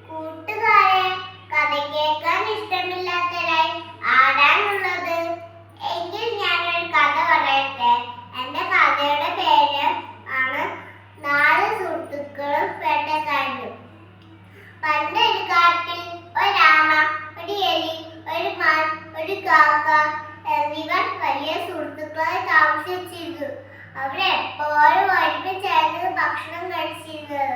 കൂട്ടുകാരെ, കഥ കേൾക്കാൻ ഇഷ്ടമില്ലാത്തവരായി ആരാണുള്ളത്? എങ്കിൽ ഞാനൊരു കഥ പറയട്ടെ. എന്റെ കഥയുടെ പേര് ആണ് നാല് സുഹൃത്തുക്കളും വേട്ടക്കാരനും. പണ്ടൊരു കാട്ടിൽ ഒരാമ, ഒരു എലി, ഒരു മാൻ, ഒരു കാക്ക എന്നിവർ വലിയ സുഹൃത്തുക്കളായി താമസിച്ചിരുന്നു. അവരെപ്പോഴും ഒരുമിച്ചായിരുന്നു ഭക്ഷണം കഴിച്ചിരുന്നത്.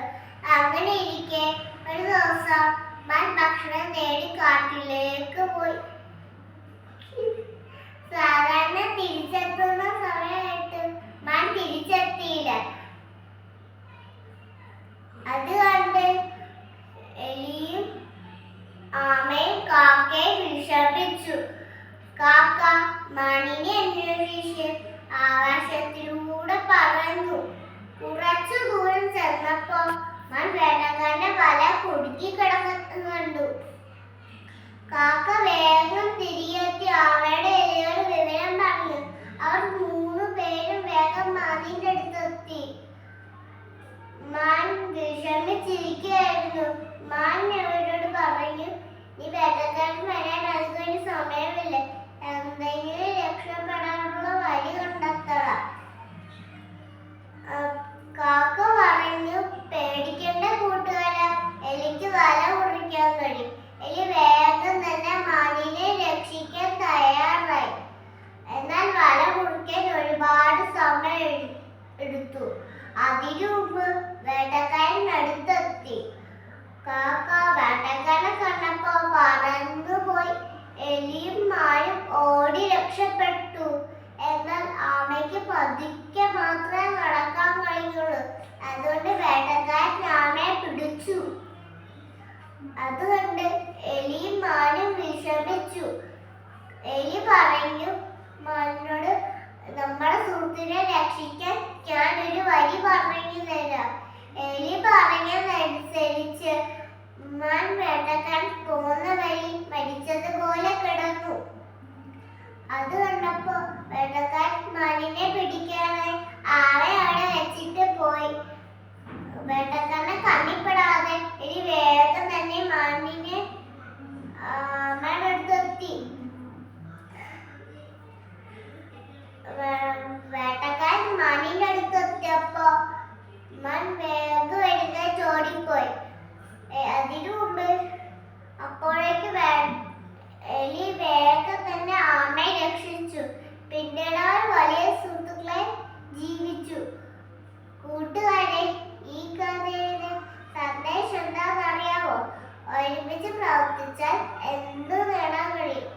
അങ്ങനെ ഇരിക്കെ ഒരു ദിവസം മാൻ ഭക്ഷണം നേടി കാട്ടിലേക്ക് പോയി. സാധാരണ തിരിച്ചെത്തുന്ന സമയമായിട്ട് മാൻ തിരിച്ചെത്തിയില്ല. അത് കണ്ട് എലിയും ആമയും കാക്കയെ വിഷമിച്ചു. കാക്ക മാനിനെ അന്വേഷിച്ച് ആകാശത്തിലൂടെ പറന്നു. കുറച്ചു ദൂരം ചെന്നപ്പോ മാൻ വേട്ടക്കാരന്റെ വല കുടുക്കി കിടക്കുന്നു കണ്ടു. കാക്ക വേഗം തിരികെത്തി ആമയുടെ എലിയോട് വിവരം പറഞ്ഞു. അവർ 3 പേരും വേഗം മാനിന്റെ അടുത്തെത്തി. മാൻ വിഷമിച്ചിരിക്കുകയായിരുന്നു. മാൻ അവരോട് പറഞ്ഞു, "നീ വേട്ടക്കാരൻ വരാൻ അധികം സമയമില്ല. എന്തെങ്കിലും രക്ഷപ്പെടാനുള്ള വഴി കണ്ടെത്തണം." കാക്ക പറഞ്ഞു, "പേടിക്കേണ്ട കൂട്ടുകാരാ, എലിക്ക് വല മുറിക്കാൻ കഴിയും." എലി വേഗം തന്നെ മാനിനെ രക്ഷിക്കാൻ തയ്യാറായി. എന്നാൽ വല മുറിക്കാൻ ഒരുപാട് സമയം എടുത്തു. അതിനു മുമ്പ് വേട്ടക്കാരൻ അടുത്തെത്തി. കാക്ക വേട്ടക്കാരനെ കണ്ടപ്പോ പറന്നുപോയി. എലിയും മാനും ഓടി രക്ഷപ്പെട്ടു. എന്നാൽ ആമയ്ക്ക് പതുക്കെ മാത്രമേ നടക്കാൻ കഴിയുള്ളൂ. അതുകൊണ്ട് വേട്ടക്കാരൻ ആമയെ പിടിച്ചു. അതുകൊണ്ട് എലിയും മാനും വിഷമിച്ചു. എലി പറഞ്ഞു മാനിനോട്, "നമ്മുടെ സുഹൃത്തിനെ രക്ഷിക്കാൻ ഞാൻ ഒരു വഴി പറഞ്ഞു തരാം." എലി പറഞ്ഞതനുസരിച്ച് മാൻ വേട്ടക്കാരൻ പോകുന്ന വഴി മരിച്ചതുപോലെ കിടന്നു. അത് കണ്ടപ്പോ വേട്ടക്കാരൻ മാനിനെ പിടിക്കാനായി ആളെ അവിടെ വെച്ചിട്ട് പോയി. വേട്ടക്കാരനെ കണ്ണിപ്പെടാതെ എലി വേഗം തന്നെ മാനിനെ ആമയുടെ അടുത്തെത്തി. വേട്ടക്കാരൻ മാനിന്റെ അടുത്തെത്തിയപ്പോ മാൻ വേഗം എഴുന്നേറ്റ് ഓടിപ്പോയി. അതിനു മുമ്പ് അപ്പോഴേക്ക് എലി വേഗം തന്നെ ആമയെ രക്ഷിച്ചു. പിന്നീട് അവർ വലിയ സുഹൃത്തുക്കളെ ജീവിച്ചു. കൂട്ടുകാരെ, ഈ കഥയുടെ സന്ദേശം എന്താണെന്നറിയാമോ? ഒരുമിച്ച് പ്രവർത്തിച്ചാൽ എന്തു നേടാൻ കഴിയും.